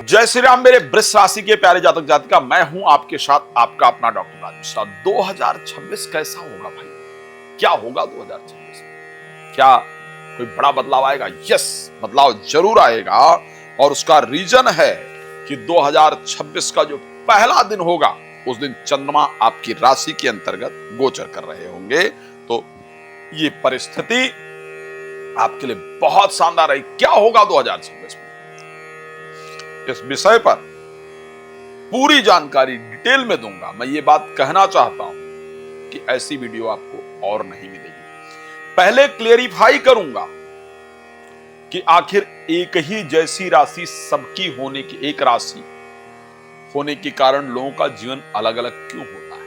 जय श्री राम मेरे वृष राशि के प्यारे जातक जातिका, मैं हूं आपके साथ आपका अपना डॉक्टर राज मिश्रा। 2026 कैसा होगा भाई? क्या होगा 2026 में? क्या कोई बड़ा बदलाव आएगा? यस, बदलाव जरूर आएगा और उसका रीजन है कि 2026 का जो पहला दिन होगा उस दिन चंद्रमा आपकी राशि के अंतर्गत गोचर कर रहे होंगे। तो ये परिस्थिति आपके लिए बहुत शानदार है। क्या होगा 2026 में, इस विषय पर पूरी जानकारी डिटेल में दूंगा। मैं ये बात कहना चाहता हूं कि ऐसी वीडियो आपको और नहीं मिलेगी। पहले क्लेरिफाई करूंगा कि आखिर एक ही जैसी राशि सबकी होने की, एक राशि होने के कारण लोगों का जीवन अलग अलग क्यों होता है।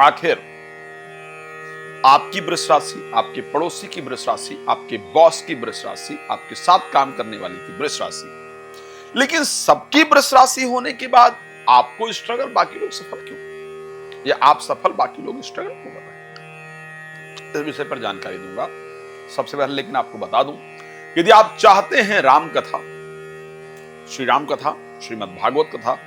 आखिर आपकी वृष राशि, आपके पड़ोसी की वृष राशि, आपके बॉस की वृष राशि, आपके साथ काम करने वाली की वृष राशि, लेकिन सबकी वृष राशि होने के बाद आपको स्ट्रगल, बाकी लोग सफल क्यों? या आप सफल, बाकी लोग स्ट्रगल क्यों कर रहे हैं? इस विषय पर जानकारी दूंगा। सबसे पहले लेकिन आपको बता दूं, यदि आप चाहते हैं राम कथा, श्री राम कथा, श्रीमद् भागवत कथा,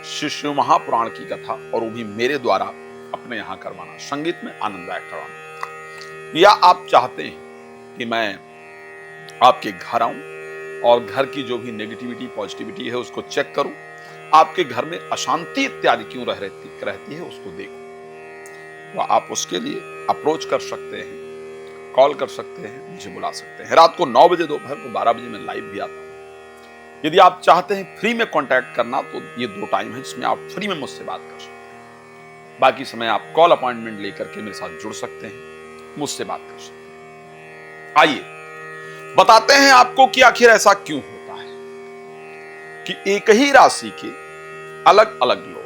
श्री शिव महापुराण की कथा, और वो भी मेरे द्वारा अपने यहां करवाना, संगीत में आनंददायक करवाना, या आप चाहते हैं कि मैं आपके घर आऊं और घर की जो भी नेगेटिविटी पॉजिटिविटी है उसको चेक करूं, आपके घर में अशांति इत्यादि क्यों रहती है उसको देखूं, तो आप उसके लिए अप्रोच कर सकते हैं, कॉल कर सकते हैं, मुझे बुला सकते हैं। रात को 9 बजे, दोपहर को 12 बजे मैं लाइव भी आता हूं। यदि आप चाहते हैं फ्री में कॉन्टैक्ट करना तो ये 2 टाइम है जिसमें आप फ्री में मुझसे बात कर सकते हैं। बाकी समय आप कॉल अपॉइंटमेंट लेकर के मेरे साथ जुड़ सकते हैं, मुझसे बात कर सकते हैं। आइए बताते हैं आपको कि आखिर ऐसा क्यों होता है कि एक ही राशि के अलग अलग लोग,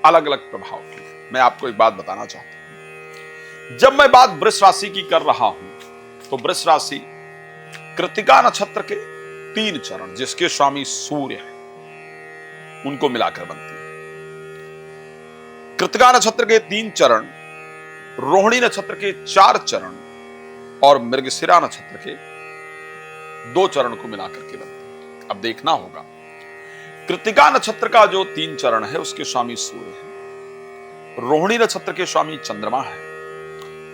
अलग अलग प्रभाव के। मैं आपको एक बात बताना चाहता हूं, जब मैं बात वृष राशि की कर रहा हूं तो वृष राशि कृत्तिका नक्षत्र के 3 चरण, जिसके स्वामी सूर्य है, उनको मिलाकर बनती है। कृत्तिका नक्षत्र के 3 चरण, रोहिणी नक्षत्र के 4 चरण और मृगशिरा नक्षत्र के 2 चरण को मिलाकर के बनते हैं। अब देखना होगा, कृत्तिका नक्षत्र का जो 3 चरण है उसके स्वामी सूर्य है, रोहिणी नक्षत्र के स्वामी चंद्रमा है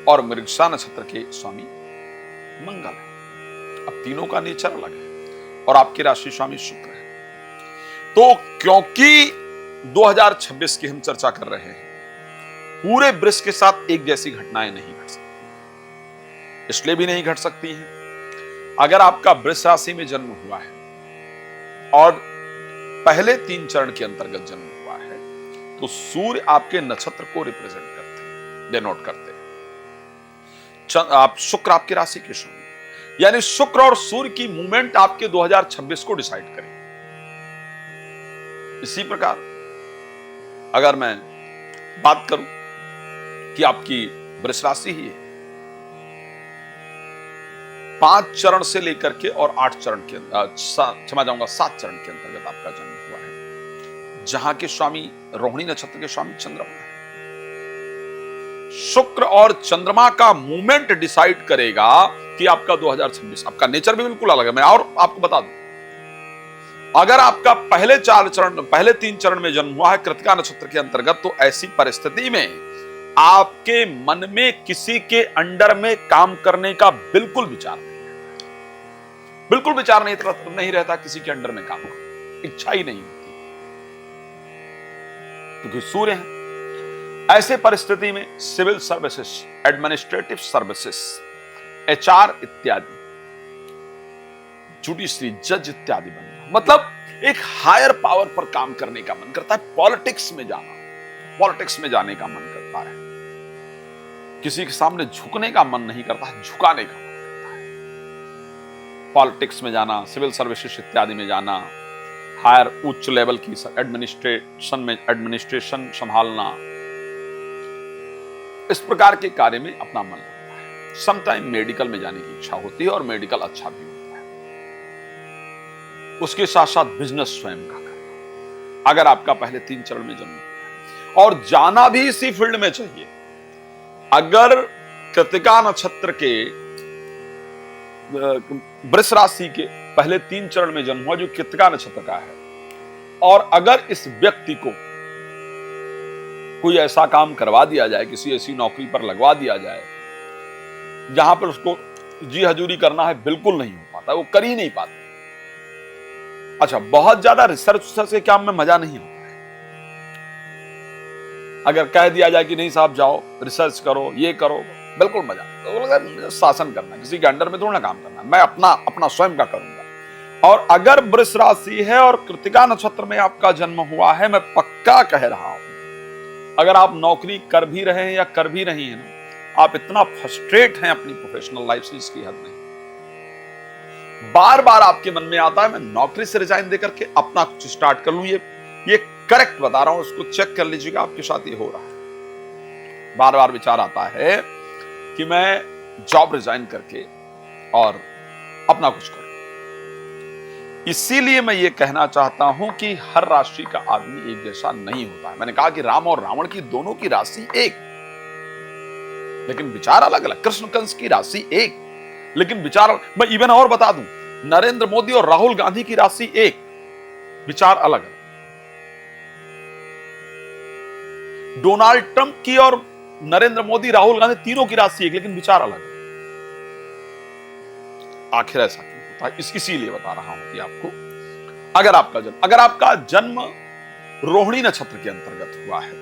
और मृगशिरा नक्षत्र के स्वामी मंगल है। अब तीनों का नेचर अलग है और आपकी राशि स्वामी शुक्र है। तो क्योंकि 2026 की हम चर्चा कर रहे हैं, पूरे वृष के साथ एक जैसी घटनाएं नहीं घट सकती, इसलिए भी नहीं घट सकती हैं अगर आपका वृष राशि में जन्म हुआ है और पहले 3 चरण के अंतर्गत जन्म हुआ है, तो सूर्य आपके नक्षत्र को रिप्रेजेंट करते हैं, डिनोट करते हैं। आप शुक्र आपकी राशि के स्वामी, यानी शुक्र और सूर्य की मूवमेंट आपके 2026 को डिसाइड करें। इसी प्रकार अगर मैं बात करूं कि आपकी वृष राशि ही है, 5 चरण से लेकर के और 8 चरण के 7 चरण के अंतर्गत आपका जन्म हुआ है, जहां के स्वामी रोहिणी नक्षत्र के स्वामी चंद्रमा है। शुक्र और चंद्रमा का मूवमेंट डिसाइड करेगा कि आपका 2026, आपका नेचर भी बिल्कुल अलग है। मैं और आपको बता दूं, अगर आपका पहले 3 चरण में जन्म हुआ है कृत्तिका नक्षत्र के अंतर्गत, तो ऐसी परिस्थिति में आपके मन में किसी के अंडर में काम करने का बिल्कुल विचार नहीं रहता, बिल्कुल विचार नहीं रहता किसी के अंडर में काम करने, इच्छा ही नहीं होती, क्योंकि सूर्य है। ऐसे परिस्थिति में civil services, administrative services, HR इत्यादि, जुडिशरी, जज इत्यादि बनना, मतलब एक हायर पावर पर काम करने का मन करता है। पॉलिटिक्स में जाने का मन करता है, किसी के सामने झुकने का मन नहीं करता है, झुकाने का मन करता है। पॉलिटिक्स में जाना, सिविल सर्विसेज इत्यादि में जाना, हायर उच्च लेवल की एडमिनिस्ट्रेशन संभालना, इस प्रकार के कार्य में अपना मन लगता है। समटाइम मेडिकल में जाने की इच्छा होती है और मेडिकल अच्छा भी होता है। उसके साथ साथ बिजनेस स्वयं का करना, अगर आपका पहले 3 चरण में जन्म हुआ है, और जाना भी इसी फील्ड में चाहिए। अगर कृत्तिका नक्षत्र के वृष राशि के पहले 3 चरण में जन्म हुआ जो कृत्तिका नक्षत्र का है, और अगर इस व्यक्ति को कोई ऐसा काम करवा दिया जाए, किसी ऐसी नौकरी पर लगवा दिया जाए जहां पर उसको जी हजूरी करना है, बिल्कुल नहीं हो पाता, वो कर ही नहीं पाते। अच्छा, बहुत ज्यादा रिसर्च के काम में मजा नहीं आता है। अगर कह दिया जाए कि नहीं साहब जाओ रिसर्च करो, ये करो, बिल्कुल मजा तो शासन करना, किसी के अंडर में थोड़ा काम करना, मैं अपना स्वयं का करूंगा। और अगर वृष राशि है और कृत्तिका नक्षत्र में आपका जन्म हुआ है, मैं पक्का कह रहा हूं, अगर आप नौकरी कर भी रहे हैं या कर भी नहीं है ना, आप इतना फ्रस्ट्रेट हैं अपनी प्रोफेशनल लाइफ से, इसकी हद नहीं। बार बार आपके मन में आता है मैं नौकरी से रिजाइन देकर के अपना कुछ स्टार्ट कर लूं। ये करेक्ट बता रहा हूं, इसको चेक कर लीजिएगा, आपके साथ ये हो रहा है। बार बार विचार आता है कि मैं जॉब रिजाइन करके और अपना कुछ करूं। इसीलिए मैं ये कहना चाहता हूं कि हर राशि का आदमी एक जैसा नहीं होता है। मैंने कहा कि राम और रावण की दोनों की राशि एक, लेकिन विचार अलग अलग। कृष्ण कंस की राशि एक, लेकिन विचार, मैं इवन और बता दूं, नरेंद्र मोदी और राहुल गांधी की राशि एक, विचार अलग अलग। डोनाल्ड ट्रंप की और नरेंद्र मोदी, राहुल गांधी तीनों की राशि एक, लेकिन विचार अलग है। आखिर ऐसा क्यों होता है? इसीलिए बता रहा हूं कि आपको, अगर आपका जन्म रोहिणी नक्षत्र के अंतर्गत हुआ है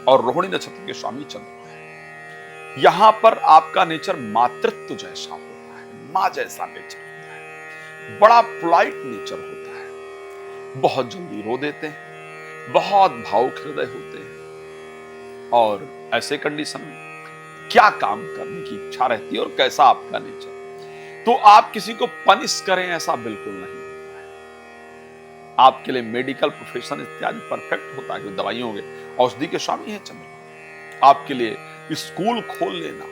और रोहिणी नक्षत्र के स्वामी चंद्रमा है, यहां पर आपका नेचर मातृत्व जैसा होता है, मां जैसा नेचर होता है, बड़ा पोलाइट नेचर होता है, बहुत जल्दी रो देते हैं, बहुत भावुक हृदय होते हैं, और ऐसे कंडीशन में क्या काम करने की इच्छा रहती है और कैसा आपका नेचर, तो आप किसी को पनिश करें ऐसा बिल्कुल नहीं होता है। आपके लिए मेडिकल प्रोफेशन इत्यादि परफेक्ट होता है, दवाइयों के औषधि के स्वामी है चंद्रमा। आपके लिए स्कूल खोल लेना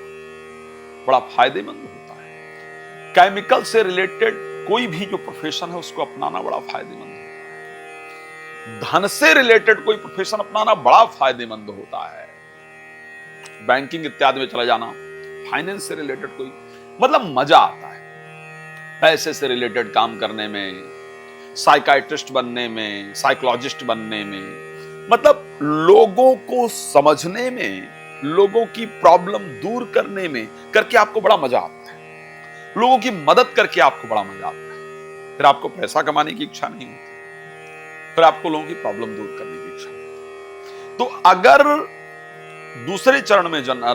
बड़ा फायदेमंद होता है। केमिकल से रिलेटेड कोई भी जो प्रोफेशन है उसको अपनाना बड़ा फायदेमंद होता है। धन से रिलेटेड कोई प्रोफेशन अपनाना बड़ा फायदेमंद होता है। बैंकिंग इत्यादि में चला जाना, फाइनेंस से रिलेटेड कोई, मतलब मजा आता है। पैसे से रिलेटेड काम करने में, साइकाइट्रिस्ट बनने में, साइकोलॉजिस्ट बनने में, मतलब लोगों को समझने में, लोगों की प्रॉब्लम दूर करने में करके आपको बड़ा मजा आता है। लोगों की मदद करके आपको बड़ा मजा आता है। फिर आपको पैसा कमाने की इच्छा नहीं होती, फिर आपको लोगों की प्रॉब्लम दूर करने की इच्छा होती। तो अगर दूसरे चरण में जन्म,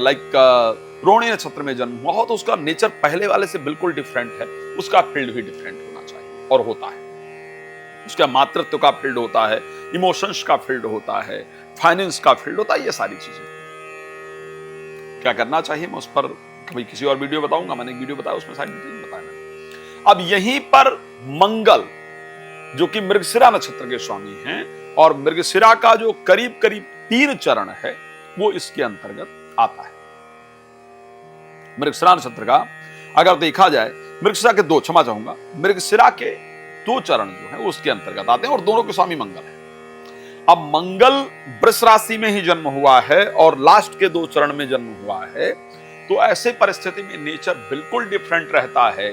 रोहिणी नक्षत्र में जन्म हुआ हो, तो उसका नेचर पहले वाले से बिल्कुल डिफरेंट है। उसका फील्ड भी डिफरेंट होना चाहिए, और होता है। उसका मातृत्व का फील्ड होता है, इमोशंस का फील्ड होता है, फाइनेंस का फील्ड होता है, ये सारी चीजें। क्या करना चाहिए मैं उस पर कभी किसी और वीडियो बताऊंगा। मैंने एक वीडियो बताया, उसमें सारी डिटेल बताया मैंने। अब यहीं पर मंगल, जो कि मृगशिरा नक्षत्र के स्वामी हैं, और मृगशिरा का जो करीब करीब 3 चरण है, वो इसके अंतर्गत आता है। मृगशिरा नक्षत्र का अगर देखा जाए, मृगशिरा के 2, क्षमा चाहूंगा, मृगशिरा के 2 चरण जो है उसके अंतर्गत आते हैं, और दोनों के स्वामी मंगल है। अब मंगल वृष राशि में ही जन्म हुआ है और लास्ट के 2 चरण में जन्म हुआ है, तो ऐसे परिस्थिति में नेचर बिल्कुल डिफरेंट रहता है।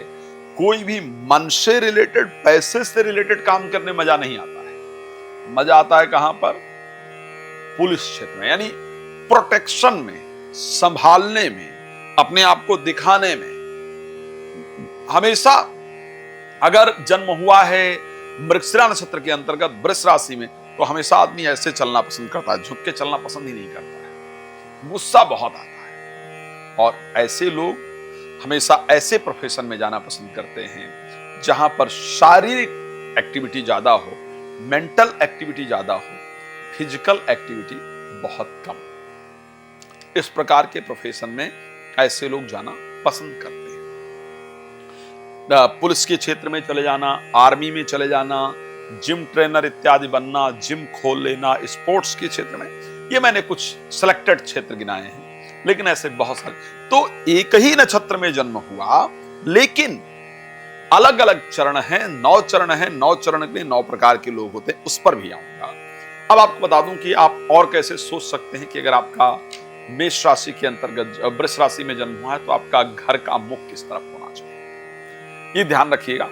कोई भी मन से रिलेटेड, पैसे से रिलेटेड काम करने मजा नहीं आता है। मजा आता है कहां पर? पुलिस क्षेत्र में, यानी प्रोटेक्शन में, संभालने में, अपने आप को दिखाने में। हमेशा अगर जन्म हुआ है मृगशिरा नक्षत्र के अंतर्गत वृष राशि में, तो हमेशा आदमी ऐसे चलना पसंद करता है, झुक के चलना पसंद ही नहीं करता है। गुस्सा बहुत आता है, और ऐसे लोग हमेशा ऐसे प्रोफेशन में जाना पसंद करते हैं जहां पर शारीरिक एक्टिविटी ज्यादा हो, मेंटल एक्टिविटी ज्यादा हो, फिजिकल एक्टिविटी बहुत कम। इस प्रकार के प्रोफेशन में ऐसे लोग जाना पसंद करते हैं। पुलिस के क्षेत्र में चले जाना, आर्मी में चले जाना, जिम ट्रेनर इत्यादि बनना, जिम खोल लेना, स्पोर्ट्स के क्षेत्र में, ये मैंने कुछ सिलेक्टेड क्षेत्र गिनाए हैं, लेकिन ऐसे बहुत सारे। तो एक ही नक्षत्र में जन्म हुआ, लेकिन अलग अलग चरण हैं, 9 चरण हैं। 9 चरण में 9 प्रकार के लोग होते हैं, उस पर भी आऊंगा। अब आपको बता दूं कि आप और कैसे सोच सकते हैं कि अगर आपका मेष राशि के अंतर्गत वृष राशि में जन्म हुआ है, तो आपका घर का मुख किस तरफ होना चाहिए, ये ध्यान रखिएगा।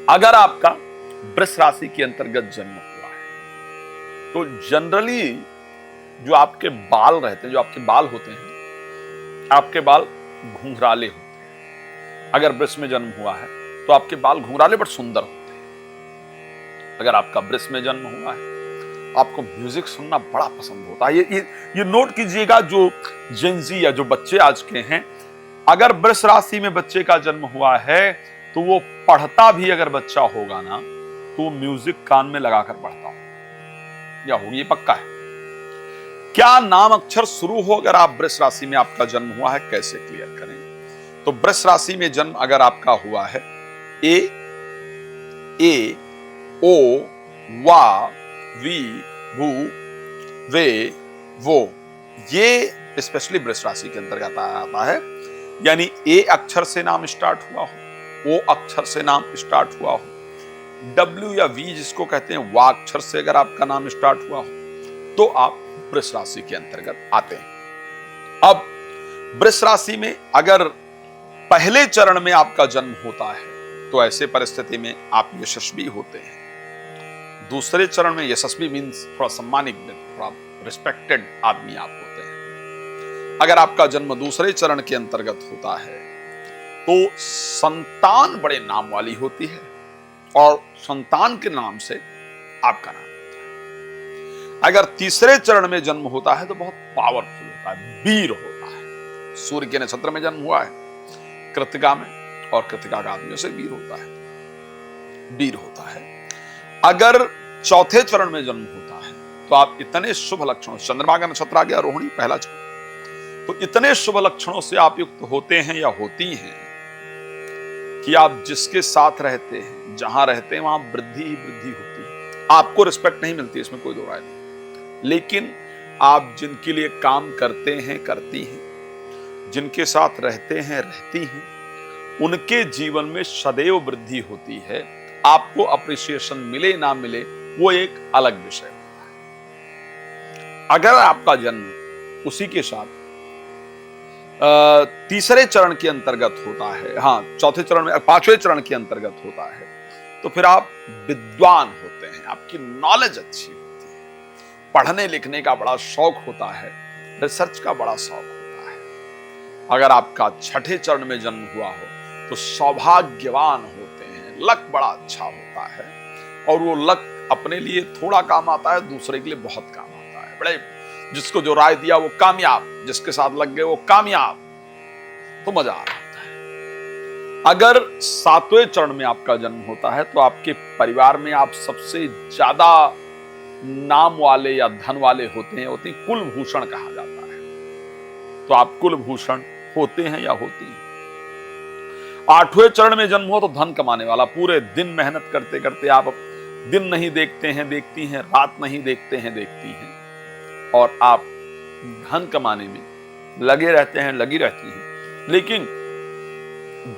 अगर आपका वृष राशि के अंतर्गत जन्म हुआ है तो जनरली जो आपके बाल रहते हैं, जो आपके बाल होते हैं, आपके बाल घुंघराले होते हैं। अगर वृष में जन्म हुआ है तो आपके बाल घुंघराले बट सुंदर होते हैं। अगर आपका वृष में जन्म हुआ है, आपको म्यूजिक सुनना बड़ा पसंद होता है। ये नोट कीजिएगा, जो जेंजी या जो बच्चे आज के हैं, अगर वृष राशि में बच्चे का जन्म हुआ है तो वो पढ़ता भी अगर बच्चा होगा ना तो म्यूजिक कान में लगाकर पढ़ता हो या होगी, ये पक्का है। क्या नाम अक्षर शुरू हो अगर आप वृष राशि में आपका जन्म हुआ है, कैसे क्लियर करें? तो वृष राशि में जन्म अगर आपका हुआ है, ए ओ वा वी भू वे वो, ये स्पेशली वृष राशि के अंतर्गत आता है। यानी ए अक्षर से नाम स्टार्ट हुआ हो, ओ अक्षर से नाम स्टार्ट हुआ हो, डब्ल्यू या वी जिसको कहते हैं वा अक्षर से अगर आपका नाम स्टार्ट हुआ हो तो आप वृष राशि के अंतर्गत आते हैं। अब वृष राशि में अगर पहले चरण में आपका जन्म होता है तो ऐसे परिस्थिति में आप यशस्वी होते हैं। दूसरे चरण में यशस्वी मीन्स थोड़ा सम्मानित, थोड़ा रिस्पेक्टेड आदमी आप होते हैं। अगर आपका जन्म दूसरे चरण के अंतर्गत होता है तो संतान बड़े नाम वाली होती है और संतान के नाम से आपका नाम होता है। अगर तीसरे चरण में जन्म होता है तो बहुत पावरफुल होता है, वीर होता है। सूर्य के नक्षत्र में जन्म हुआ है, कृत्तिका में, और कृत्तिका का आदमियों से वीर होता है, वीर होता है। अगर चौथे चरण में जन्म होता है तो आप इतने शुभ लक्षणों, चंद्रमा का नक्षत्र आ गया रोहिणी पहला चरण, तो इतने शुभ लक्षणों से आप युक्त होते हैं या होती हैं कि आप जिसके साथ रहते हैं, जहां रहते हैं, वहां वृद्धि ही वृद्धि होती है। आपको रिस्पेक्ट नहीं मिलती, इसमें कोई दो राय नहीं, लेकिन आप जिनके लिए काम करते हैं, करती हैं, जिनके साथ रहते हैं, रहती हैं, उनके जीवन में सदैव वृद्धि होती है। आपको अप्रिसिएशन मिले ना मिले वो एक अलग विषय होता है। अगर आपका जन्म उसी के साथ तीसरे चरण के अंतर्गत होता है, हाँ चौथे चरण में, पांचवें चरण के अंतर्गत होता है, तो फिर आप विद्वान होते हैं, आपकी नॉलेज अच्छी होती है, पढ़ने लिखने का बड़ा शौक होता है, रिसर्च का बड़ा शौक होता है। अगर आपका छठे चरण में जन्म हुआ हो तो सौभाग्यवान होते हैं, लक बड़ा अच्छा होता है, और वो लक अपने लिए थोड़ा काम आता है, दूसरे के लिए बहुत काम आता है। बड़े जिसको जो राय दिया वो कामयाब, जिसके साथ लग गए वो कामयाब, तो मजा आ रहा होता है। अगर सातवें चरण में आपका जन्म होता है तो आपके परिवार में आप सबसे ज्यादा नाम वाले या धन वाले होते हैं, होती कुलभूषण कहा जाता है। तो आप कुलभूषण होते हैं या होती हैं। आठवें चरण में जन्म हो तो धन कमाने वाला, पूरे दिन मेहनत करते करते आप दिन नहीं देखते हैं, देखती हैं, रात नहीं देखते हैं, देखती हैं, और आप धन कमाने में लगे रहते हैं, लगी रहती हैं, लेकिन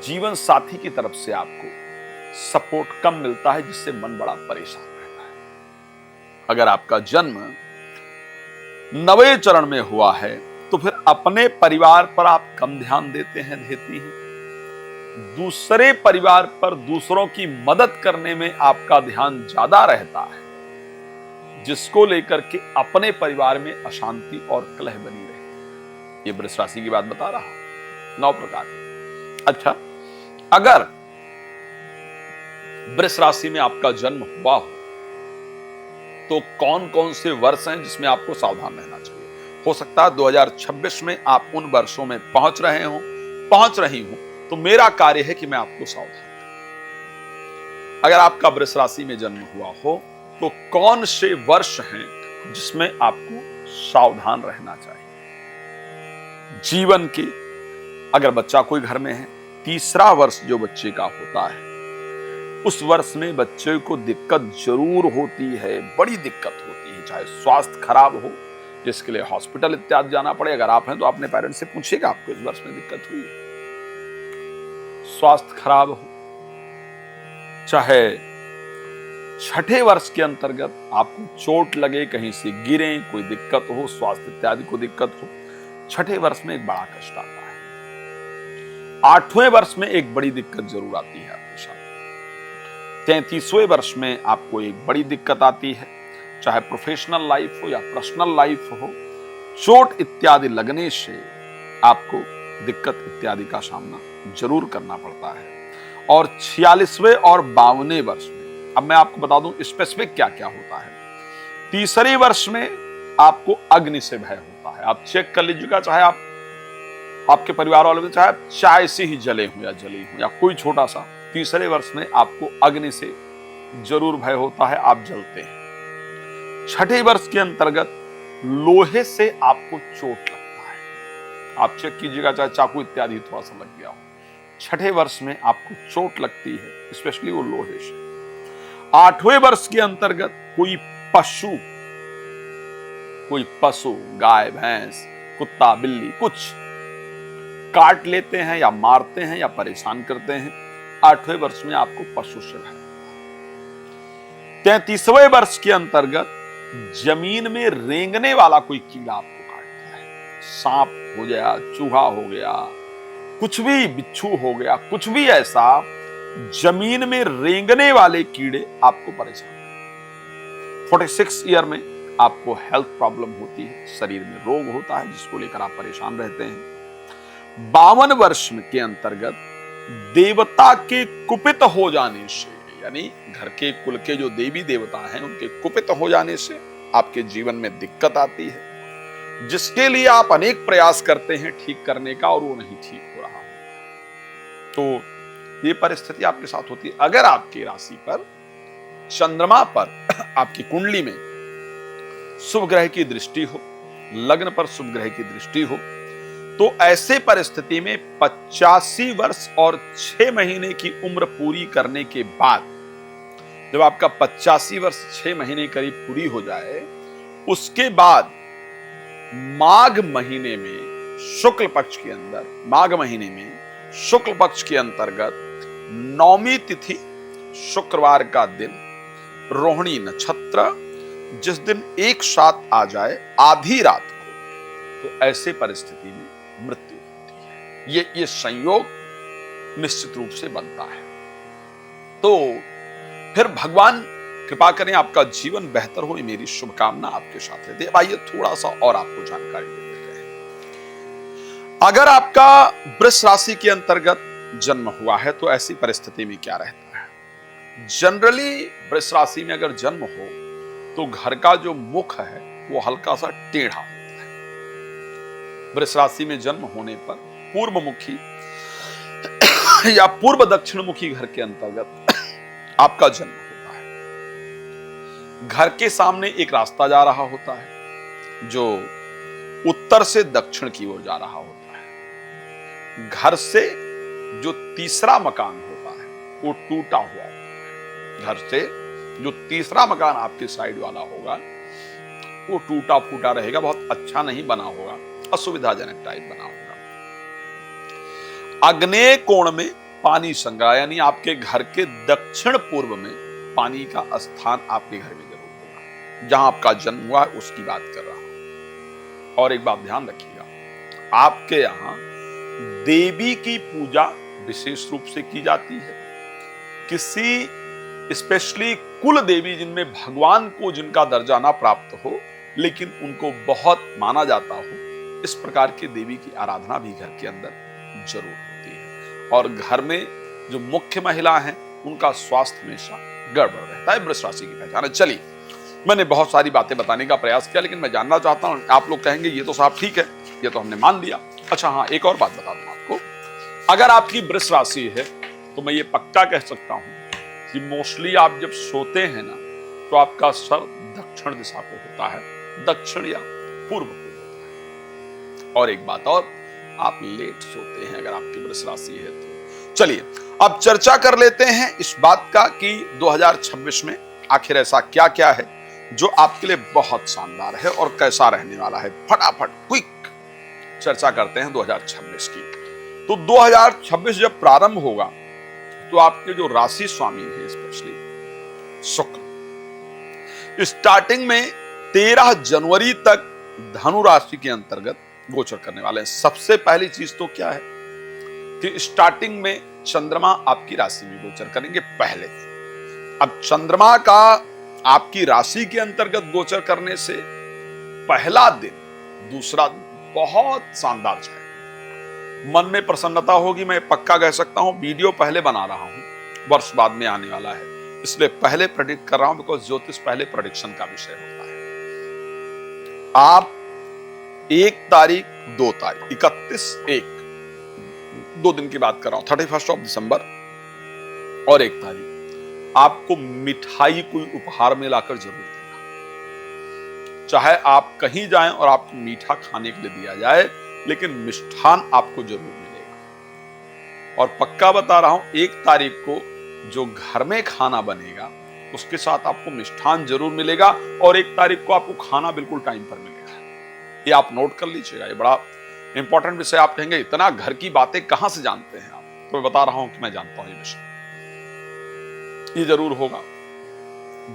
जीवन साथी की तरफ से आपको सपोर्ट कम मिलता है, जिससे मन बड़ा परेशान रहता है। अगर आपका जन्म नवें चरण में हुआ है तो फिर अपने परिवार पर आप कम ध्यान देते हैं, देती हैं। दूसरे परिवार पर दूसरों की मदद करने में आपका ध्यान ज्यादा रहता है, जिसको लेकर के अपने परिवार में अशांति और कलह बनी रहे। ये वृष राशि की बात बता रहा, 9 प्रकार। अच्छा, अगर वृष राशि में आपका जन्म हुआ हो तो कौन कौन से वर्ष हैं जिसमें आपको सावधान रहना चाहिए? हो सकता है 2026 में आप उन वर्षों में पहुंच रहे हो, पहुंच रही हूं, तो मेरा कार्य है कि मैं आपको सावधान करूं। अगर आपका वृष राशि में जन्म हुआ हो तो कौन से वर्ष हैं जिसमें आपको सावधान रहना चाहिए? जीवन के, अगर बच्चा कोई घर में है, तीसरा वर्ष जो बच्चे का होता है, उस वर्ष में बच्चे को दिक्कत जरूर होती है, बड़ी दिक्कत होती है, चाहे स्वास्थ्य खराब हो, जिसके लिए हॉस्पिटल इत्यादि जाना पड़े। अगर आप हैं तो अपने पेरेंट्स से पूछिएगा आपको इस वर्ष में दिक्कत हुई है। स्वास्थ्य खराब हो, चाहे छठे वर्ष के अंतर्गत आपको चोट लगे, कहीं से गिरे, कोई दिक्कत हो, स्वास्थ्य इत्यादि को दिक्कत हो, छठे वर्ष में एक बड़ा कष्ट आता है। आठवें वर्ष में एक बड़ी दिक्कत जरूर आती है आपके साथ। 33वें वर्ष में आपको एक बड़ी दिक्कत आती है, चाहे प्रोफेशनल लाइफ हो या पर्सनल लाइफ हो, चोट इत्यादि लगने से आपको दिक्कत इत्यादि का सामना जरूर करना पड़ता है। और 46वें और 52वें वर्ष में, अब मैं आपको बता दूं स्पेसिफिक क्या क्या होता है। तीसरे वर्ष में आपको अग्नि से भय होता है। आप चेक कर लीजिएगा, चाहे आप आपके परिवार वालों में चाहे चाय से ही जले हो या जली हो या कोई छोटा सा, तीसरे वर्ष में आपको अग्नि से जरूर भय होता है, आप जलते हैं। छठे वर्ष के अंतर्गत लोहे से आपको चोट लगता है। आप चेक कीजिएगा, चाहे चाकू इत्यादि थोड़ा सा लग गया हो, छठे वर्ष में आपको चोट लगती है, स्पेशली वो लोहे से। 8वें वर्ष के अंतर्गत कोई पशु, गाय भैंस कुत्ता बिल्ली कुछ काट लेते हैं या मारते हैं या परेशान करते हैं, 8वें वर्ष में आपको पशु से भय। 33वें वर्ष के अंतर्गत जमीन में रेंगने वाला कोई कीड़ा आपको काटता है, सांप हो गया, चूहा हो गया, कुछ भी, बिच्छू हो गया, कुछ भी ऐसा जमीन में रेंगने वाले कीड़े आपको परेशान। 46 ईयर में आपको हेल्थ प्रॉब्लम होती है, शरीर में रोग होता है जिसको लेकर आप परेशान रहते हैं। 52 वर्ष के अंतर्गत देवता के कुपित हो जाने से, यानी घर के कुल के जो देवी देवता हैं उनके कुपित हो जाने से आपके जीवन में दिक्कत आती है, जिसके लिए आप अनेक प्रयास करते हैं ठीक करने का और वो नहीं ठीक हो रहा। तो ये परिस्थिति आपके साथ होती है। अगर आपकी राशि पर, चंद्रमा पर, आपकी कुंडली में शुभ ग्रह की दृष्टि हो, लग्न पर शुभ ग्रह की दृष्टि हो, तो ऐसे परिस्थिति में 85 वर्ष और 6 महीने की उम्र पूरी करने के बाद, जब आपका 85 वर्ष 6 महीने करीब पूरी हो जाए, उसके बाद माघ महीने में शुक्ल पक्ष के अंदर, माघ महीने में शुक्ल पक्ष के अंतर्गत 9वीं तिथि शुक्रवार का दिन, रोहिणी नक्षत्र, जिस दिन एक साथ आ जाए आधी रात को, तो ऐसे परिस्थिति में मृत्यु होती है। ये संयोग निश्चित रूप से बनता है। तो फिर भगवान कृपा करें, आपका जीवन बेहतर हो, ये मेरी शुभकामना आपके साथ है। आइए थोड़ा सा और आपको जानकारी दे देते हैं। अगर आपका वृष राशि के अंतर्गत जन्म हुआ है तो ऐसी परिस्थिति में क्या रहता है। जनरली वृष राशि में अगर जन्म हो तो घर का जो मुख है वो हल्का सा टेढ़ा होता है। वृष राशि में जन्म होने पर पूर्वमुखी या पूर्व दक्षिणमुखी घर के अंतर्गत आपका जन्म होता है। घर के सामने एक रास्ता जा रहा होता है जो उत्तर से दक्षिण की ओर जा रहा होता है। घर से जो तीसरा मकान होता है वो टूटा हुआ होता है। घर से जो तीसरा मकान आपके साइड वाला होगा वो टूटा फूटा रहेगा, बहुत अच्छा नहीं बना होगा, असुविधाजनक टाइप बना होगा। आग्नेय कोण में पानी संग्रह, यानी आपके घर के दक्षिण पूर्व में पानी का स्थान आपके घर में जरूर होगा। जहां आपका जन्म हुआ है उसकी बात कर रहा हूं। और एक बात ध्यान रखिएगा, आपके यहां देवी की पूजा विशेष रूप से की जाती है। किसी स्पेशली कुल देवी जिनमें भगवान को जिनका दर्जा ना प्राप्त हो लेकिन उनको बहुत माना जाता हो, इस प्रकार के देवी की आराधना भी घर के अंदर जरूर होती है। और घर में जो मुख्य महिला हैं उनका स्वास्थ्य हमेशा गड़बड़ रहता है। वृष राशि की पहचान है। चलिए, मैंने बहुत सारी बातें बताने का प्रयास किया, लेकिन मैं जानना चाहता हूं, आप लोग कहेंगे ये तो साहब ठीक है, ये तो हमने मान लिया। अच्छा हाँ, एक और बात बता दूं आपको, अगर आपकी वृष राशि है तो मैं ये पक्का कह सकता हूं कि मोस्टली आप जब सोते हैं ना तो आपका सर दक्षिण दिशा को होता है, दक्षिण या पूर्व को होता है। और एक बात और, आप लेट सोते हैं अगर आपकी वृष राशि है तो। चलिए अब चर्चा कर लेते हैं इस बात का कि 2026 में आखिर ऐसा क्या क्या है जो आपके लिए बहुत शानदार है और कैसा रहने वाला है। फटाफट क्विक चर्चा करते हैं 2026 की। तो 2026 जब प्रारंभ होगा तो आपके जो राशि स्वामी है स्पेशली शुक्र, स्टार्टिंग में 13 जनवरी तक धनु राशि के अंतर्गत गोचर करने वाले हैं। सबसे पहली चीज तो क्या है कि स्टार्टिंग में चंद्रमा आपकी राशि में गोचर करेंगे पहले। अब चंद्रमा का आपकी राशि के अंतर्गत गोचर करने से पहला दिन, दूसरा दिन बहुत शानदार जाएगा। मन में प्रसन्नता होगी। मैं पक्का कह सकता हूं, वीडियो पहले बना रहा हूं, वर्ष बाद में आने वाला है, इसलिए पहले प्रेडिक्ट कर रहा हूं, बिकॉज ज्योतिष पहले प्रेडिक्शन का विषय होता है। आप 1 तारीख, 2 तारीख, 31/1, 2 दिन की बात कर रहा हूं, 31 दिसंबर और 1 तारीख आपको मिठाई कोई उपहार में लाकर जरूर देगा। चाहे आप कहीं जाएं और आपको मीठा खाने के लिए दिया जाए, लेकिन मिष्ठान आपको जरूर मिलेगा। और पक्का बता रहा हूं, 1 तारीख को जो घर में खाना बनेगा उसके साथ आपको मिष्ठान जरूर मिलेगा, और 1 तारीख को आपको खाना बिल्कुल टाइम पर मिलेगा। ये आप नोट कर लीजिएगा, ये बड़ा इंपॉर्टेंट विषय। आप कहेंगे इतना घर की बातें कहां से जानते हैं आप? तो मैं बता रहा हूं कि मैं जानता हूं ये विषय, ये जरूर होगा।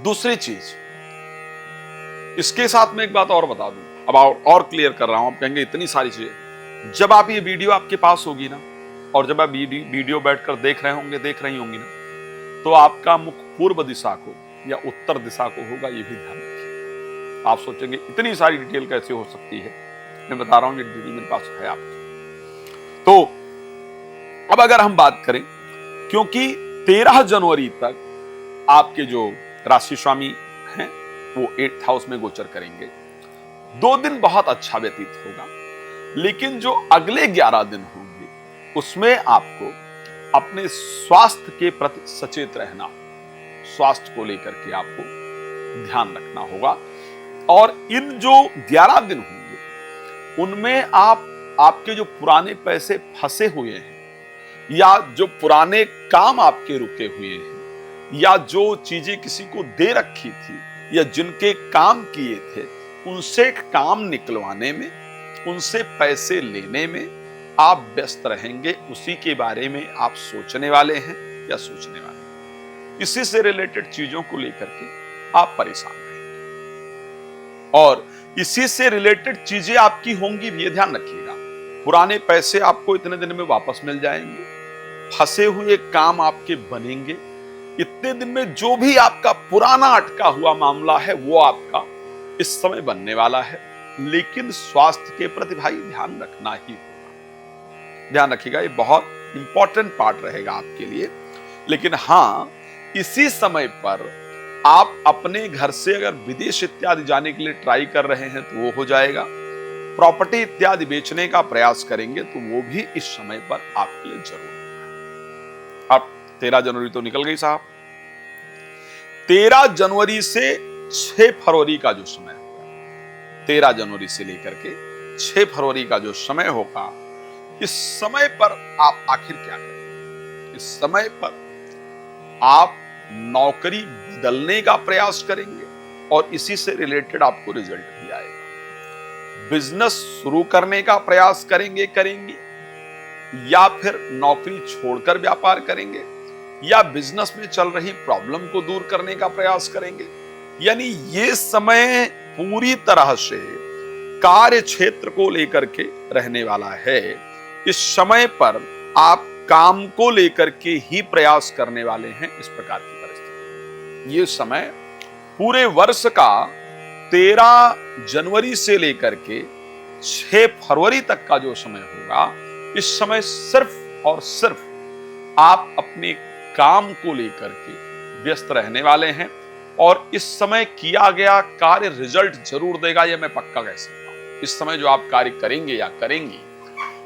दूसरी चीज, इसके साथ में एक बात और बता दूं, अब और क्लियर कर रहा हूं। आप कहेंगे इतनी सारी चीजें, जब आप ये वीडियो आपके पास होगी ना, और जब आप वीडियो बैठकर देख रही होंगी ना, तो आपका मुख पूर्व दिशा को या उत्तर दिशा को होगा, ये भी ध्यान रखिए। आप सोचेंगे इतनी सारी डिटेल कैसे हो सकती है? मैं बता रहा हूं, ये डिटेल मेरे पास है आपकी। तो अब अगर हम बात करें, क्योंकि 13 जनवरी तक आपके जो राशि स्वामी हैं वो 8th हाउस में गोचर करेंगे, 2 दिन बहुत अच्छा व्यतीत होगा, लेकिन जो अगले 11 दिन होंगे उसमें आपको अपने स्वास्थ्य के प्रति सचेत रहना, स्वास्थ्य को लेकर के आपको ध्यान रखना होगा। और इन जो 11 दिन होंगे उनमें आपके जो पुराने पैसे फंसे हुए हैं, या जो पुराने काम आपके रुके हुए हैं, या जो चीजें किसी को दे रखी थी या जिनके काम किए थे, उनसे काम निकलवाने में, उनसे पैसे लेने में आप व्यस्त रहेंगे। उसी के बारे में आप सोचने वाले हैं या सोचने वाले हैं। इसी से रिलेटेड चीजों को लेकर के आप परेशान रहेंगे, और इसी से रिलेटेड चीजें आपकी होंगी भी, ये ध्यान रखिएगा। पुराने पैसे आपको इतने दिन में वापस मिल जाएंगे, फंसे हुए काम आपके बनेंगे। इतने दिन में जो भी आपका पुराना अटका हुआ मामला है वो आपका इस समय बनने वाला है। लेकिन स्वास्थ्य के प्रति भाई ध्यान रखना ही होगा, ध्यान रखिएगा, ये बहुत इंपॉर्टेंट पार्ट रहेगा आपके लिए। लेकिन हां, इसी समय पर आप अपने घर से अगर विदेश इत्यादि जाने के लिए ट्राई कर रहे हैं तो वो हो जाएगा। प्रॉपर्टी इत्यादि बेचने का प्रयास करेंगे तो वो भी इस समय पर आपके लिए जरूर होगा। अब 13 जनवरी तो निकल गई साहब। 13 जनवरी से 6 फरवरी का जो समय होगा, 13 जनवरी से लेकर के 6 फरवरी का जो समय होगा, इस समय पर आप आखिर क्या करेंगे? इस समय पर आप नौकरी बदलने का प्रयास करेंगे और इसी से रिलेटेड आपको रिजल्ट भी आएगा। बिजनेस शुरू करने का प्रयास करेंगे, या फिर नौकरी छोड़कर व्यापार करेंगे, या बिजनेस में चल रही प्रॉब्लम को दूर करने का प्रयास करेंगे। यानी ये समय पूरी तरह से कार्य क्षेत्र को लेकर के रहने वाला है। इस समय पर आप काम को लेकर के ही प्रयास करने वाले हैं। इस प्रकार की परिस्थिति, ये समय पूरे वर्ष का 13 जनवरी से लेकर के 6 फरवरी तक का जो समय होगा, इस समय सिर्फ और सिर्फ आप अपने काम को लेकर के व्यस्त रहने वाले हैं, और इस समय किया गया कार्य रिजल्ट जरूर देगा, यह मैं पक्का कह सकता हूं। इस समय जो आप कार्य करेंगे या करेंगी,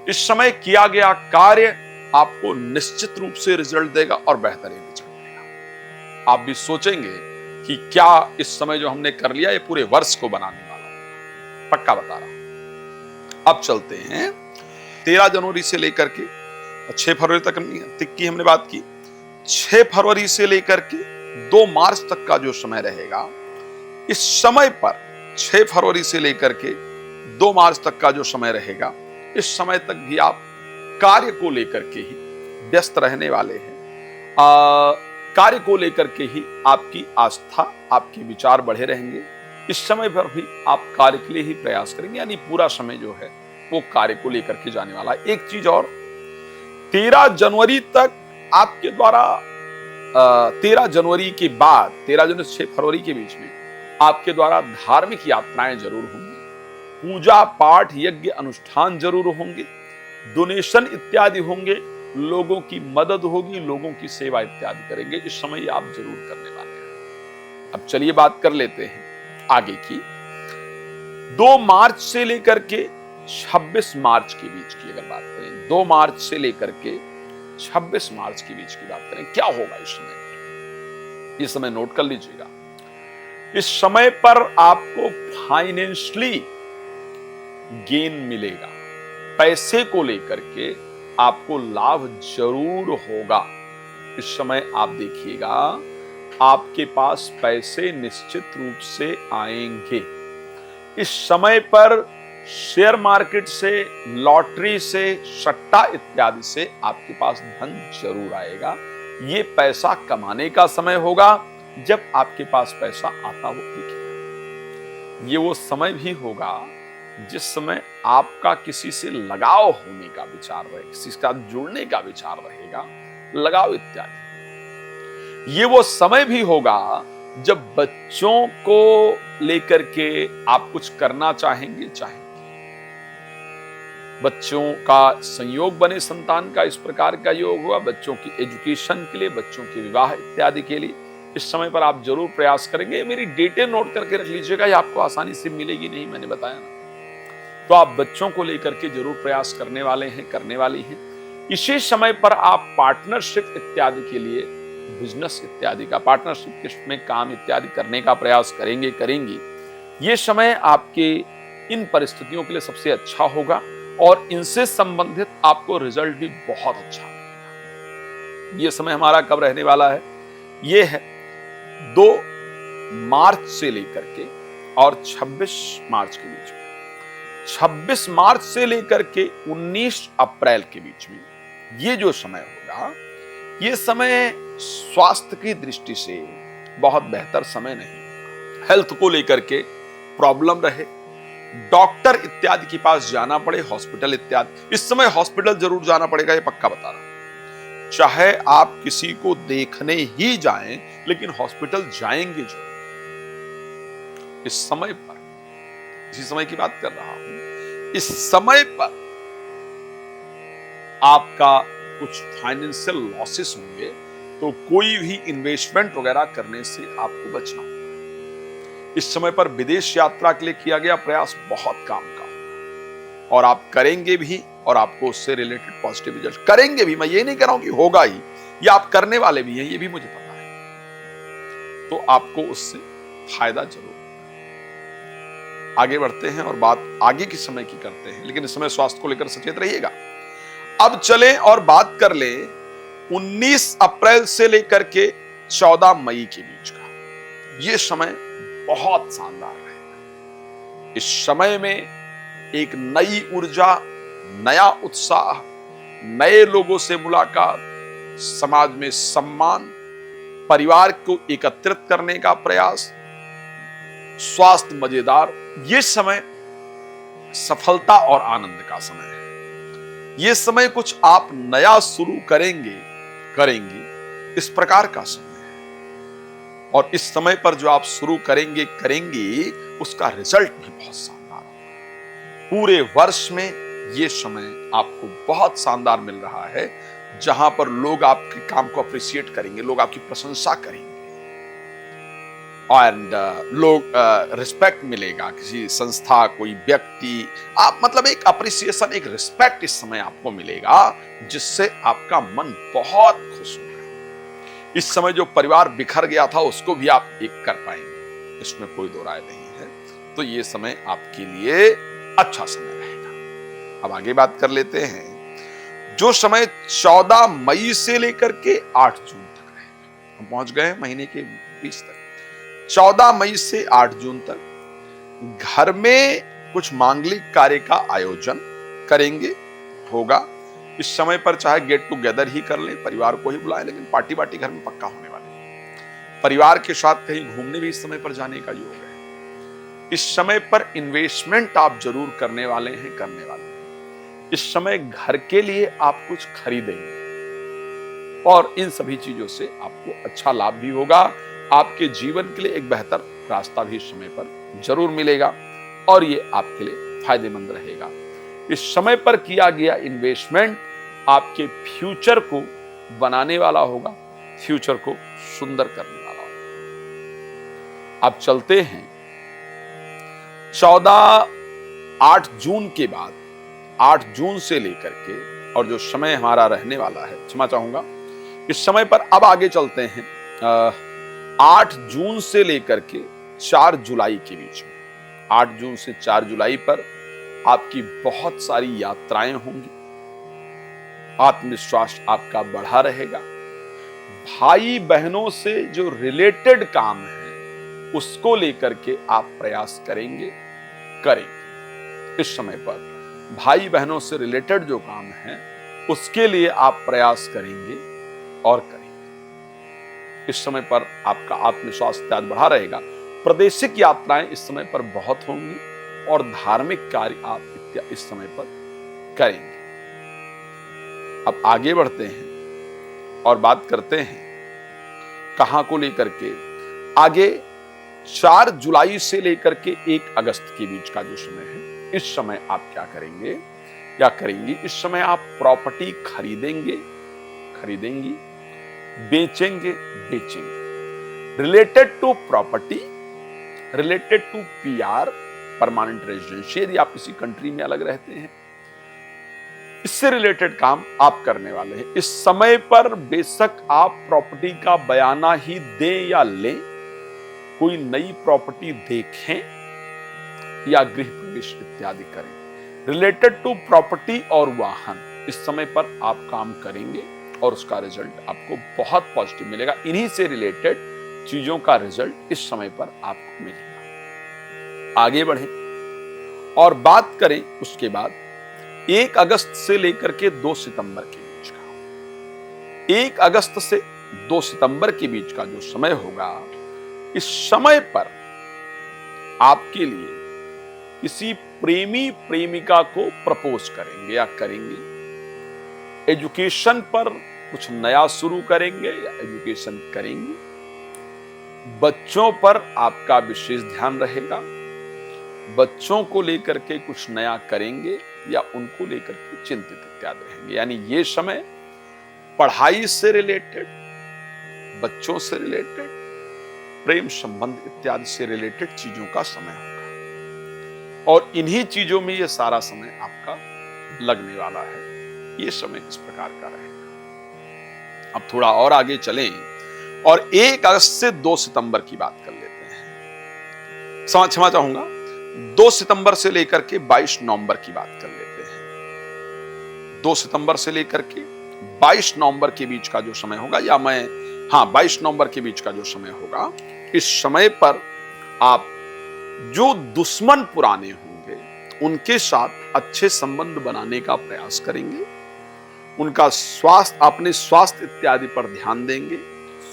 इस समय किया गया कार्य आपको निश्चित रूप से रिजल्ट देगा और बेहतरीन रिजल्ट देगा। आप भी सोचेंगे कि क्या इस समय जो हमने कर लिया ये पूरे वर्ष को बनाने वाला है। पक्का बता रहा हूं। अब चलते हैं 13 जनवरी से लेकर के 6 फरवरी तक की हमने बात की। 6 फरवरी से लेकर के 2 मार्च तक का जो समय रहेगा, इस समय पर 6 फरवरी से लेकर के 2 मार्च तक का जो समय रहेगा, इस समय तक भी आप कार्य को लेकर के ही व्यस्त रहने वाले हैं। कार्य को लेकर के ही आपकी आस्था, आपके विचार बढ़े रहेंगे। इस समय पर भी आप कार्य के लिए ही प्रयास करेंगे, यानी पूरा समय जो है वो कार्य को लेकर के जाने वाला है। एक चीज और, 13 जनवरी तक आपके द्वारा 13 जनवरी के बाद 13 जनवरी से 6 फरवरी के बीच में आपके द्वारा धार्मिक यात्राएं जरूर होंगी, पूजा पाठ यज्ञ अनुष्ठान जरूर होंगे, डोनेशन इत्यादि होंगे, लोगों की मदद होगी, लोगों की सेवा इत्यादि करेंगे। इस समय आप जरूर करने वाले हैं। अब चलिए बात कर लेते हैं आगे की। 2 मार्च से लेकर के 26 मार्च के बीच की अगर बात करें, 2 मार्च से लेकर के 26 मार्च के बीच की बात करें, क्या होगा इस समय? इस समय नोट कर लीजिएगा। इस समय पर आपको फाइनेंशियली गेन मिलेगा, पैसे को लेकर के आपको लाभ जरूर होगा। इस समय आप देखिएगा आपके पास पैसे निश्चित रूप से आएंगे। इस समय पर शेयर मार्केट से, लॉटरी से, सट्टा इत्यादि से आपके पास धन जरूर आएगा। ये पैसा कमाने का समय होगा। जब आपके पास पैसा आता हो दिखेगा। ये वो समय भी होगा जिस समय आपका किसी से लगाव होने का विचार रहे, किसी के साथ जुड़ने का विचार रहेगा, लगाव इत्यादि। ये वो समय भी होगा जब बच्चों को लेकर के आप कुछ करना चाहेंगे। बच्चों का संयोग बने, संतान का इस प्रकार का योग हुआ, बच्चों की एजुकेशन के लिए, बच्चों के विवाह इत्यादि के लिए इस समय पर आप जरूर प्रयास करेंगे। मेरी डेटें नोट करके रख लीजिएगा, ये आपको आसानी से मिलेगी नहीं, मैंने बताया ना। तो आप बच्चों को लेकर के जरूर प्रयास करने वाले हैं, करने वाली हैं। इसी समय पर आप पार्टनरशिप इत्यादि के लिए, बिजनेस इत्यादि का, पार्टनरशिप में काम इत्यादि करने का प्रयास करेंगी। ये समय आपके इन परिस्थितियों के लिए सबसे अच्छा होगा और इनसे संबंधित आपको रिजल्ट भी बहुत अच्छा मिलेगा। ये समय हमारा कब रहने वाला है? ये है 2 मार्च से लेकर के और 26 मार्च के बीच में। 26 मार्च से लेकर के 19 अप्रैल के बीच में ये जो समय होगा, ये समय स्वास्थ्य की दृष्टि से बहुत बेहतर समय नहीं। हेल्थ को लेकर के प्रॉब्लम रहे, डॉक्टर इत्यादि के पास जाना पड़े, हॉस्पिटल इत्यादि, इस समय हॉस्पिटल जरूर जाना पड़ेगा, ये पक्का बता रहा हूं। चाहे आप किसी को देखने ही जाएं, लेकिन हॉस्पिटल जाएंगे जो इस समय पर, इसी समय की बात कर रहा हूं, इस समय पर आपका कुछ फाइनेंशियल लॉसेस होंगे, तो कोई भी इन्वेस्टमेंट वगैरह करने से आपको बचना होगा। इस समय पर विदेश यात्रा के लिए किया गया प्रयास बहुत काम का होगा और आप करेंगे भी, और आपको उससे रिलेटेड पॉजिटिव रिजल्ट करेंगे भी। मैं ये नहीं कह रहा हूं कि होगा ही, ये आप करने वाले भी हैं, ये भी मुझे पता है। तो आपको उससे फायदा जरूर। आगे बढ़ते हैं और बात आगे के समय की करते हैं, लेकिन इस समय स्वास्थ्य को लेकर सचेत रहिएगा। अब चलें और बात कर ले 19 अप्रैल से लेकर के 14 मई के बीच का। यह समय बहुत शानदार रहेगा। इस समय में एक नई ऊर्जा, नया उत्साह, नए लोगों से मुलाकात, समाज में सम्मान, परिवार को एकत्रित करने का प्रयास, स्वास्थ्य मजेदार। यह समय सफलता और आनंद का समय है। यह समय कुछ आप नया शुरू करेंगे, इस प्रकार का समय है। और इस समय पर जो आप शुरू करेंगी, उसका रिजल्ट भी बहुत शानदार होगा। पूरे वर्ष में यह समय आपको बहुत शानदार मिल रहा है, जहां पर लोग आपके काम को अप्रिशिएट करेंगे, लोग आपकी प्रशंसा करेंगे एंड लोग रिस्पेक्ट मिलेगा। किसी संस्था, कोई व्यक्ति, आप मतलब एक अप्रिसिएशन, एक रिस्पेक्ट इस समय आपको मिलेगा, जिससे आपका मन बहुत खुश होगा। इस समय जो परिवार बिखर गया था, उसको भी आप एक कर पाएंगे, इसमें कोई दो राय नहीं है। तो ये समय आपके लिए अच्छा समय रहेगा। अब आगे बात कर लेते हैं। जो समय 14 मई से लेकर के 8 जून तक रहेगा, हम पहुंच गए महीने के 20 तक। 14 मई से 8 जून तक घर में कुछ मांगलिक कार्य का आयोजन करेंगे, होगा। इस समय पर चाहे गेट टुगेदर ही कर लें, परिवार को ही बुलाएं, लेकिन पार्टी घर में पक्का होने वाली है। परिवार के साथ कहीं घूमने भी इस समय पर जाने का योग है। इस समय पर इन्वेस्टमेंट आप जरूर करने वाले हैं। इस समय घर के लिए आप कुछ खरीदेंगे, और इन सभी चीजों से आपको अच्छा लाभ भी होगा। आपके जीवन के लिए एक बेहतर रास्ता भी इस समय पर जरूर मिलेगा और ये आपके लिए फायदेमंद रहेगा। इस समय पर किया गया इन्वेस्टमेंट आपके फ्यूचर को बनाने वाला होगा, फ्यूचर को सुंदर करने वाला होगा। अब चलते हैं 8 जून के बाद, 8 जून से लेकर के और जो समय हमारा रहने वाला है, क्षमा चाहूंगा, इस समय पर अब आगे चलते हैं 8 जून से लेकर के 4 जुलाई के बीच में। 8 जून से 4 जुलाई पर आपकी बहुत सारी यात्राएं होंगी, आत्मविश्वास आपका बढ़ा रहेगा। भाई बहनों से जो रिलेटेड काम है उसको लेकर के आप प्रयास करेंगे। इस समय पर भाई बहनों से रिलेटेड जो काम है उसके लिए आप प्रयास करेंगे और करेंगे। इस समय पर आपका आत्मविश्वास इत्यादि बढ़ा रहेगा। प्रादेशिक यात्राएं इस समय पर बहुत होंगी और धार्मिक कार्य आप इस समय पर करेंगे। अब आगे बढ़ते हैं और बात करते हैं कहां को लेकर के। आगे 4 जुलाई से लेकर के 1 अगस्त के बीच का जो समय है, इस समय आप क्या करेंगे या करेंगी? इस समय आप प्रॉपर्टी खरीदेंगे, बेचेंगे। Related to property, related to PR, permanent residential, यदि आप किसी कंट्री में अलग रहते हैं, इससे रिलेटेड काम आप करने वाले हैं। इस समय पर बेशक आप प्रॉपर्टी का बयाना ही दें या लें, कोई नई प्रॉपर्टी देखें या गृह प्रवेश इत्यादि करें, रिलेटेड टू प्रॉपर्टी और वाहन, इस समय पर आप काम करेंगे और उसका रिजल्ट आपको बहुत पॉजिटिव मिलेगा। इन्हीं से रिलेटेड चीजों का रिजल्ट इस समय पर आपको मिलेगा। आगे बढ़ें और बात करें उसके बाद 1 अगस्त से लेकर के 2 सितंबर के बीच का। 1 अगस्त से 2 सितंबर के बीच का जो समय होगा, इस समय पर आपके लिए किसी प्रेमी प्रेमिका को प्रपोज करेंगे या करेंगे। एजुकेशन पर कुछ नया शुरू करेंगे या एजुकेशन करेंगे। बच्चों पर आपका विशेष ध्यान रहेगा। बच्चों को लेकर के कुछ नया करेंगे या उनको लेकर के चिंतित इत्यादि रहेंगे। यानी ये समय पढ़ाई से रिलेटेड, बच्चों से रिलेटेड, प्रेम संबंध इत्यादि से रिलेटेड चीजों का समय होगा और इन्हीं चीजों में ये सारा समय आपका लगने वाला है। ये समय इस प्रकार का रहेगा। अब थोड़ा और आगे चलें और 1 अगस्त से 2 सितंबर की बात कर लेते हैं। क्षमा चाहूंगा, 2 सितंबर से लेकर के 22 नवंबर की बात कर लेते हैं। 2 सितंबर से लेकर के 22 नवंबर के बीच का जो समय होगा, या 22 नवंबर के बीच का जो समय होगा, इस समय पर आप जो दुश्मन पुराने होंगे उनके साथ अच्छे संबंध बनाने का प्रयास करेंगे। उनका स्वास्थ्य, अपने स्वास्थ्य इत्यादि पर ध्यान देंगे,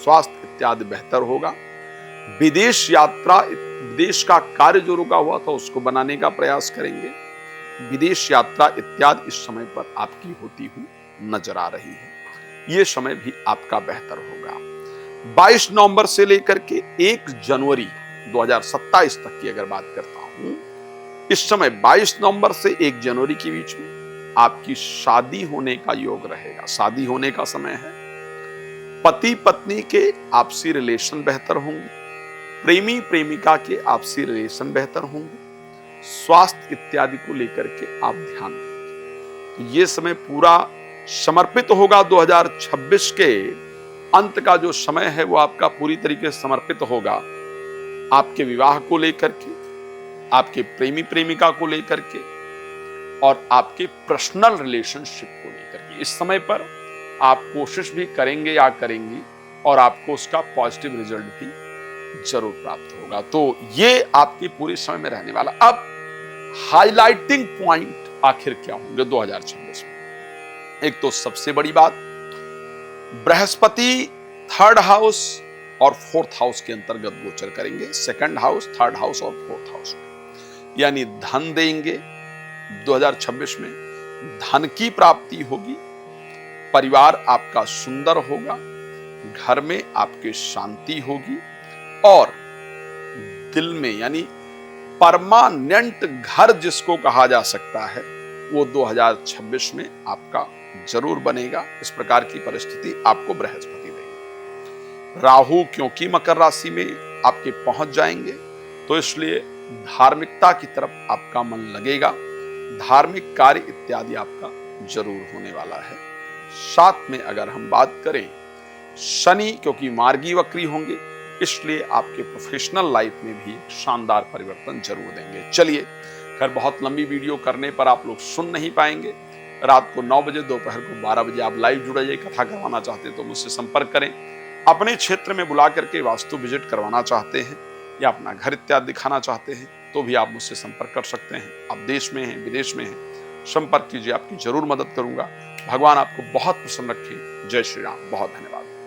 स्वास्थ्य इत्यादि बेहतर होगा। विदेश यात्रा, विदेश का कार्य जो रुका हुआ था उसको बनाने का प्रयास करेंगे। विदेश यात्रा इत्यादि इस समय पर आपकी होती हुई नजर आ रही है। यह समय भी आपका बेहतर होगा। 22 नवंबर से लेकर के 1 जनवरी 2027 तक की अगर बात करता हूं, इस समय 22 नवंबर से 1 जनवरी के बीच में आपकी शादी होने का योग रहेगा। शादी होने का समय है। पति पत्नी के आपसी रिलेशन बेहतर होंगे। प्रेमी प्रेमिका के आपसी रिलेशन बेहतर होंगे। स्वास्थ्य इत्यादि को लेकर के आप ध्यान देंगे। तो ये समय पूरा समर्पित होगा। 2026 के अंत का जो समय है वो आपका पूरी तरीके से समर्पित होगा आपके विवाह को लेकर के, आपके प्रेमी प्रेमिका को लेकर के और आपके पर्सनल रिलेशनशिप को लेकर के। इस समय पर आप कोशिश भी करेंगे या करेंगी और आपको उसका पॉजिटिव रिजल्ट भी जरूर प्राप्त होगा। तो ये आपके पूरे समय में रहने वाला। अब हाइलाइटिंग पॉइंट आखिर क्या होंगे 2026 में? एक तो सबसे बड़ी बात, बृहस्पति 3rd हाउस और 4th हाउस के अंतर्गत गोचर करेंगे। 2nd हाउस, 3rd हाउस और 4th हाउस में, यानी धन देंगे। 2026 में धन की प्राप्ति होगी। परिवार आपका सुंदर होगा, घर में आपके शांति होगी और दिल में यानी परमानेंट घर जिसको कहा जा सकता है वो 2026 में आपका जरूर बनेगा। इस प्रकार की परिस्थिति आपको बृहस्पति देंगे। राहु क्योंकि मकर राशि में आपके पहुंच जाएंगे तो इसलिए धार्मिकता की तरफ आपका मन लगेगा, धार्मिक कार्य इत्यादि आपका जरूर होने वाला है। साथ में अगर हम बात करें, शनि क्योंकि मार्गी वक्री होंगे इसलिए आपके प्रोफेशनल लाइफ में भी शानदार परिवर्तन जरूर देंगे। चलिए, खैर बहुत लंबी वीडियो करने पर आप लोग सुन नहीं पाएंगे। रात को 9 बजे, दोपहर को 12 बजे आप लाइव जुड़ जाइए। कथा करवाना चाहते हैं तो मुझसे संपर्क करें। अपने क्षेत्र में बुला करके वास्तु विजिट करवाना चाहते हैं या अपना घर इत्यादि दिखाना चाहते हैं तो भी आप मुझसे संपर्क कर सकते हैं। आप देश में हैं, विदेश में हैं, संपर्क कीजिए, आपकी जरूर मदद करूंगा। भगवान आपको बहुत प्रसन्न रखे। जय श्री राम। बहुत धन्यवाद।